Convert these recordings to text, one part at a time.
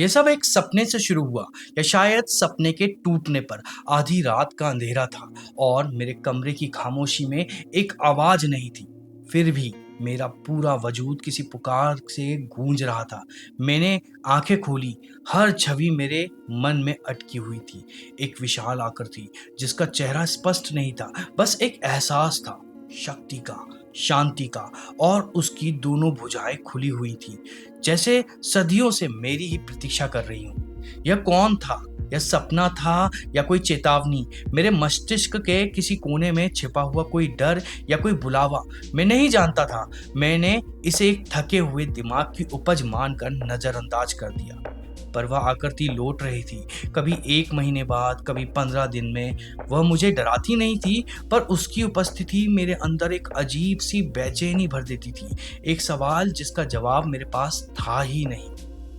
ये सब एक सपने से शुरू हुआ या शायद सपने के टूटने पर। आधी रात का अंधेरा था और मेरे कमरे की खामोशी में एक आवाज नहीं थी। फिर भी मेरा पूरा वजूद किसी पुकार से गूंज रहा था। मैंने आंखें खोली। हर छवि मेरे मन में अटकी हुई थी। एक विशाल आकृति जिसका चेहरा स्पष्ट नहीं था, बस एक एहसास था, शक्ति का, शांति का। और उसकी दोनों भुजाएं खुली हुई थी, जैसे सदियों से मेरी ही प्रतीक्षा कर रही हूं। यह कौन था? यह सपना था या कोई चेतावनी? मेरे मस्तिष्क के किसी कोने में छिपा हुआ कोई डर या कोई बुलावा? मैं नहीं जानता था। मैंने इसे एक थके हुए दिमाग की उपज मानकर नजरअंदाज कर दिया। पर वह आकृति लौट रही थी, कभी 1 महीने बाद, कभी 15 दिन में। वह मुझे डराती नहीं थी, पर उसकी उपस्थिति मेरे अंदर एक अजीब सी बेचैनी भर देती थी। एक सवाल जिसका जवाब मेरे पास था ही नहीं।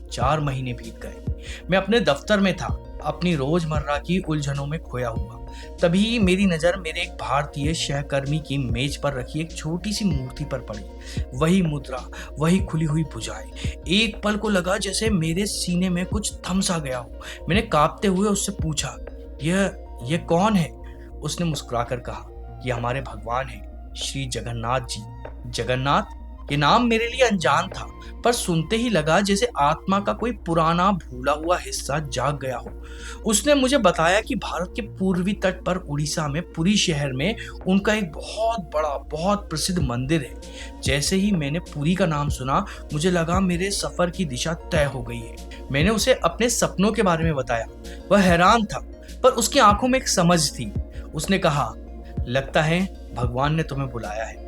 4 महीने बीत गए। मैं अपने दफ्तर में था, अपनी रोजमर्रा की उलझनों में खोया हुआ। तभी मेरी नजर मेरे एक भारतीय सहकर्मी की मेज पर रखी एक छोटी सी मूर्ति पर पड़ी। वही मुद्रा, वही खुली हुई भुजाएं। एक पल को लगा जैसे मेरे सीने में कुछ थम सा गया हो। मैंने कांपते हुए उससे पूछा, यह कौन है? उसने मुस्कुराकर कहा, यह हमारे भगवान है, श्री जगन्नाथ जी। जगन्नाथ? ये नाम मेरे लिए अनजान था, पर सुनते ही लगा जैसे आत्मा का कोई पुराना भूला हुआ हिस्सा जाग गया हो। उसने मुझे बताया कि भारत के पूर्वी तट पर उड़ीसा में पुरी शहर में उनका एक बहुत बड़ा, बहुत प्रसिद्ध मंदिर है। जैसे ही मैंने पुरी का नाम सुना, मुझे लगा मेरे सफर की दिशा तय हो गई है। मैंने उसे अपने सपनों के बारे में बताया। वह हैरान था, पर उसकी आंखों में एक समझ थी। उसने कहा, लगता है भगवान ने तुम्हें बुलाया है।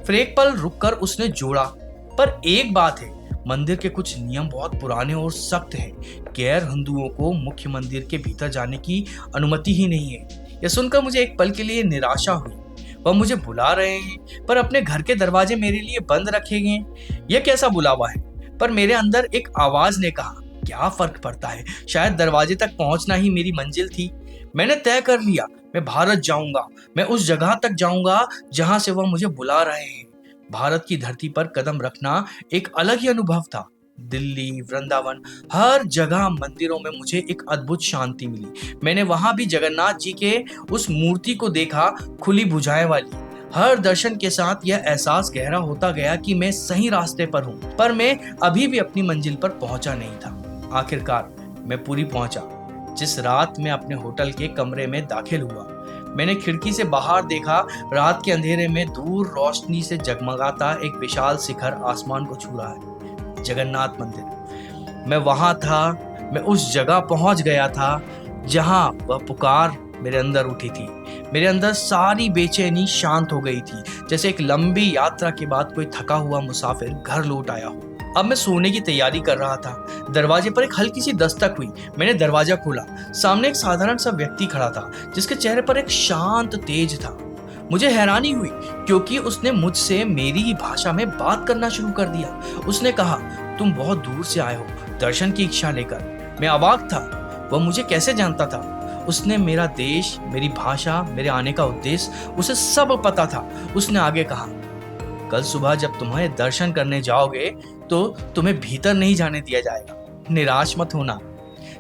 फिर एक पल रुककर उसने जोड़ा, पर एक बात है, मंदिर के कुछ नियम बहुत पुराने और सख्त हैं। गैर हिंदुओं को मुख्य मंदिर के भीतर जाने की अनुमति ही नहीं है। यह सुनकर मुझे एक पल के लिए निराशा हुई। वह मुझे बुला रहे हैं, पर अपने घर के दरवाजे मेरे लिए बंद रखे गए। यह कैसा बुलावा है? पर मेरे अंदर एक आवाज ने कहा, क्या फर्क पड़ता है, शायद दरवाजे तक पहुंचना ही मेरी मंजिल थी। मैंने तय कर लिया, मैं भारत जाऊंगा। मैं उस जगह तक जाऊंगा जहां से वह मुझे बुला रहे हैं। भारत की धरती पर कदम रखना एक अलग ही अनुभव था। दिल्ली, वृंदावन, हर जगह मंदिरों में मुझे एक अद्भुत शांति मिली। मैंने वहां भी जगन्नाथ जी के उस मूर्ति को देखा, खुली भुजाएं वाली। हर दर्शन के साथ यह एहसास गहरा होता गया कि मैं सही रास्ते पर हूँ, पर मैं अभी भी अपनी मंजिल पर पहुंचा नहीं था। आखिरकार मैं पुरी पहुंचा। जिस रात मैं अपने होटल के कमरे में दाखिल हुआ, मैंने खिड़की से बाहर देखा। रात के अंधेरे में दूर रोशनी से जगमगाता एक विशाल शिखर आसमान को छू रहा है, जगन्नाथ मंदिर। मैं वहां था, मैं उस जगह पहुंच गया था जहां वह पुकार मेरे अंदर उठी थी। मेरे अंदर सारी बेचैनी शांत हो गई थी, जैसे एक लंबी यात्रा के बाद कोई थका हुआ मुसाफिर घर लौट आया हो। अब मैं सोने की तैयारी कर रहा था। दरवाजे पर एक हल्की सी दस्तक हुई। मैंने दरवाजा खोला। सामने एक साधारण सा व्यक्ति खड़ा था, जिसके चेहरे पर एक शांत तेज था। मुझे हैरानी हुई क्योंकि उसने मुझसे मेरी ही भाषा में बात करना शुरू कर दिया। उसने कहा, तुम बहुत दूर से आए हो, दर्शन की इच्छा लेकर। मैं अवाक था, वह मुझे कैसे जानता था? उसने मेरा देश, मेरी भाषा, मेरे आने का उद्देश्य, उसे सब पता था। उसने आगे कहा, कल सुबह जब तुम्हें दर्शन करने जाओगे तो तुम्हें भीतर नहीं जाने दिया जाएगा। निराश मत होना।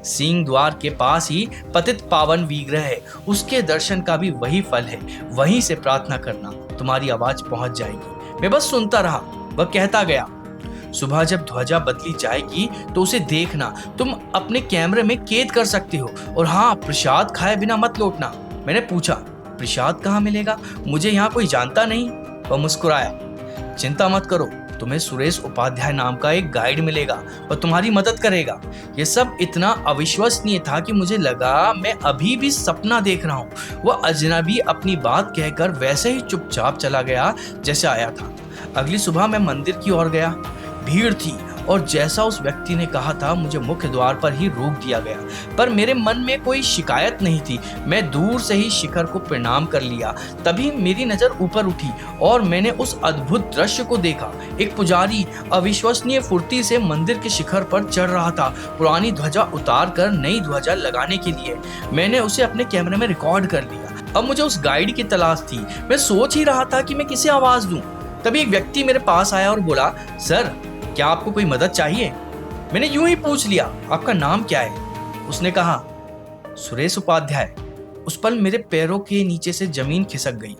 सिंह द्वार के पास ही पतित पावन विग्रह है, उसके दर्शन का भी वही फल है। वहीं से प्रार्थना करना, तुम्हारी आवाज पहुंच जाएगी। मैं बस सुनता रहा। वह कहता गया, सुबह जब ध्वजा बदली जाएगी तो उसे देखना। तुम अपने कैमरे में कैद कर सकते हो। और हाँ, प्रसाद खाए बिना मत लौटना। मैंने पूछा, प्रसाद कहाँ मिलेगा? मुझे यहाँ कोई जानता नहीं। वह मुस्कुराया, चिंता मत करो, तुम्हें सुरेश उपाध्याय नाम का एक गाइड मिलेगा और तुम्हारी मदद करेगा। यह सब इतना अविश्वसनीय था कि मुझे लगा मैं अभी भी सपना देख रहा हूँ। वह अजनबी अपनी बात कहकर वैसे ही चुपचाप चला गया जैसे आया था। अगली सुबह मैं मंदिर की ओर गया। भीड़ थी और जैसा उस व्यक्ति ने कहा था, मुझे मुख्य द्वार पर ही रोक दिया गया। पर मेरे मन में कोई शिकायत नहीं थी। मैं दूर से ही शिखर को प्रणाम कर लिया। तभी मेरी नजर ऊपर उठी और मैंने उस अद्भुत दृश्य को देखा। एक पुजारी अविश्वसनीय फुर्ती से मंदिर के शिखर पर चढ़ रहा था, पुरानी ध्वजा उतार कर नई ध्वजा लगाने के लिए। मैंने उसे अपने कैमरे में रिकॉर्ड कर लिया। अब मुझे उस गाइड की तलाश थी। मैं सोच ही रहा था कि मैं किसे आवाज दूं। तभी एक व्यक्ति मेरे पास आया और बोला, सर, क्या आपको कोई मदद चाहिए? मैंने यूं ही पूछ लिया, आपका नाम क्या है? उसने कहा, सुरेश उपाध्याय। उस पल मेरे पैरों के नीचे से जमीन खिसक गई।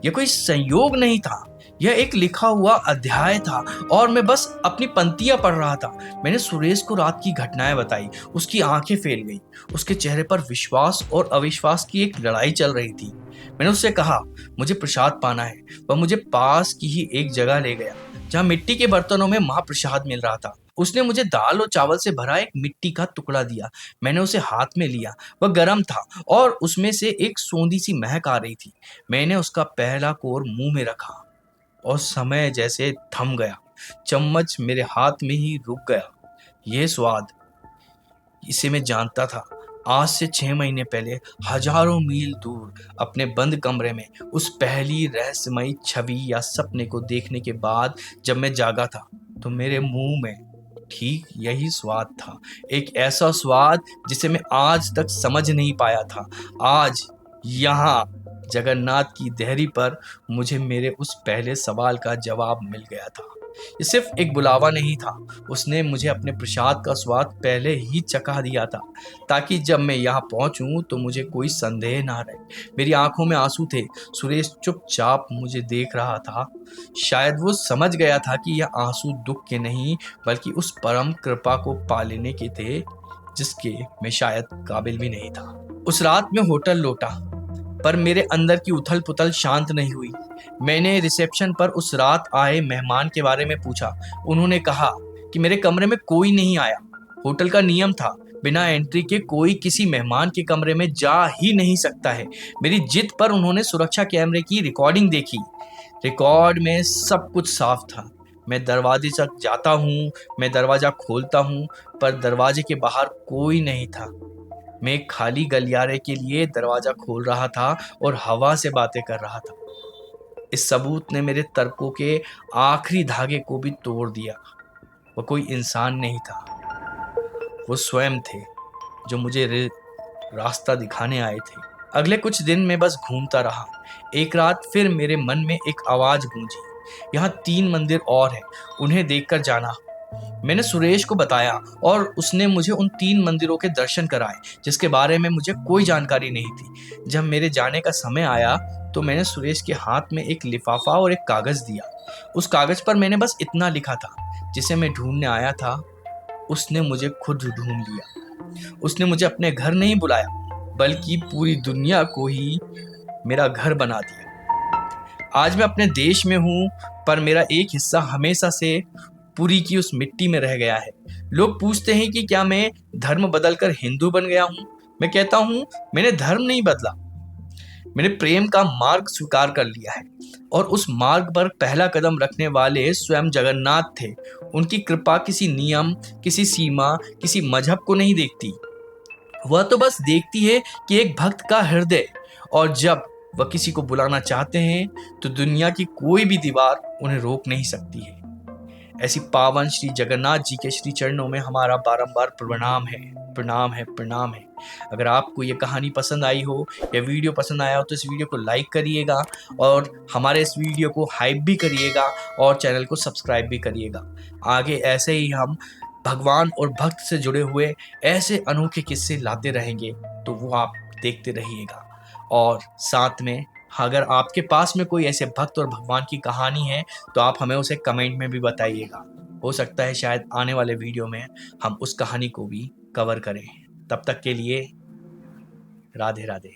यह कोई संयोग नहीं था, यह एक लिखा हुआ अध्याय था और मैं बस अपनी पंक्तियां पढ़ रहा था। मैंने सुरेश को रात की घटनाएं बताई। उसकी आंखें फैल गई। उसके चेहरे पर विश्वास और अविश्वास की एक लड़ाई चल रही थी। मैंने उससे कहा, मुझे प्रसाद पाना है। वह मुझे पास की ही एक जगह ले गया जहाँ मिट्टी के बर्तनों में महाप्रसाद मिल रहा था। उसने मुझे दाल और चावल से भरा एक मिट्टी का टुकड़ा दिया। मैंने उसे हाथ में लिया। वह गर्म था और उसमें से एक सोंधी सी महक आ रही थी। मैंने उसका पहला कोर मुंह में रखा और समय जैसे थम गया। चम्मच मेरे हाथ में ही रुक गया। यह स्वाद, इसे मैं जानता था। आज से 6 महीने पहले, हजारों मील दूर, अपने बंद कमरे में, उस पहली रहस्यमयी छवि या सपने को देखने के बाद जब मैं जागा था, तो मेरे मुंह में ठीक यही स्वाद था। एक ऐसा स्वाद जिसे मैं आज तक समझ नहीं पाया था। आज यहाँ जगन्नाथ की देहरी पर मुझे मेरे उस पहले सवाल का जवाब मिल गया था। ये सिर्फ एक बुलावा नहीं था, उसने मुझे अपने प्रसाद का स्वाद पहले ही चखा दिया था, ताकि जब मैं यहाँ पहुंचूं तो मुझे कोई संदेह ना रहे। मेरी आंखों में आंसू थे। सुरेश चुपचाप मुझे देख रहा था। शायद वो समझ गया था कि यह आंसू दुख के नहीं, बल्कि उस परम कृपा को पा लेने के थे जिसके मैं शायद काबिल भी नहीं था। उस रात में होटल लौटा, पर मेरे अंदर की उथल पुथल शांत नहीं हुई। मैंने रिसेप्शन पर उस रात आए मेहमान के बारे में पूछा। उन्होंने कहा कि मेरे कमरे में कोई नहीं आया। होटल का नियम था, बिना एंट्री के कोई किसी मेहमान के कमरे में जा ही नहीं सकता है। मेरी जिद पर उन्होंने सुरक्षा कैमरे की रिकॉर्डिंग देखी। रिकॉर्ड में सब कुछ साफ था। मैं दरवाजे तक जाता हूँ, मैं दरवाजा खोलता हूँ, पर दरवाजे के बाहर कोई नहीं था। मैं एक खाली गलियारे के लिए दरवाजा खोल रहा था और हवा से बातें कर रहा था। इस सबूत ने मेरे तर्कों के आखिरी धागे को भी तोड़ दिया। वह कोई इंसान नहीं था, वो स्वयं थे, जो मुझे रास्ता दिखाने आए थे। अगले कुछ दिन मैं बस घूमता रहा। एक रात फिर मेरे मन में एक आवाज गूंजी, यहाँ 3 मंदिर और हैं, उन्हें देखकर जाना। मैंने सुरेश को बताया और उसने मुझे उन 3 मंदिरों के दर्शन कराए, जिसके बारे में मुझे कोई जानकारी नहीं थी। जब मेरे जाने का समय आया तो मैंने सुरेश के हाथ में एक लिफाफा और एक कागज दिया। उस कागज पर मैंने बस इतना लिखा था, जिसे मैं ढूंढने आया था, उसने मुझे खुद ढूंढ लिया। उसने मुझे अपने घर नहीं बुलाया, बल्कि पूरी दुनिया को ही मेरा घर बना दिया। आज मैं अपने देश में हूँ, पर मेरा एक हिस्सा हमेशा से पुरी की उस मिट्टी में रह गया है। लोग पूछते हैं कि क्या मैं धर्म बदलकर हिंदू बन गया हूँ। मैं कहता हूँ, मैंने धर्म नहीं बदला, मैंने प्रेम का मार्ग स्वीकार कर लिया है। और उस मार्ग पर पहला कदम रखने वाले स्वयं जगन्नाथ थे। उनकी कृपा किसी नियम, किसी सीमा, किसी मजहब को नहीं देखती। वह तो बस देखती है कि एक भक्त का हृदय, और जब वह किसी को बुलाना चाहते हैं तो दुनिया की कोई भी दीवार उन्हें रोक नहीं सकती है। ऐसी पावन श्री जगन्नाथ जी के श्री चरणों में हमारा बारंबार प्रणाम है, प्रणाम है, प्रणाम है। अगर आपको ये कहानी पसंद आई हो या वीडियो पसंद आया हो तो इस वीडियो को लाइक करिएगा और हमारे इस वीडियो को हाइप भी करिएगा और चैनल को सब्सक्राइब भी करिएगा। आगे ऐसे ही हम भगवान और भक्त से जुड़े हुए ऐसे अनोखे किस्से लाते रहेंगे, तो वो आप देखते रहिएगा। और साथ में अगर आपके पास में कोई ऐसे भक्त और भगवान की कहानी है तो आप हमें उसे कमेंट में भी बताइएगा। हो सकता है शायद आने वाले वीडियो में हम उस कहानी को भी कवर करें। तब तक के लिए राधे राधे।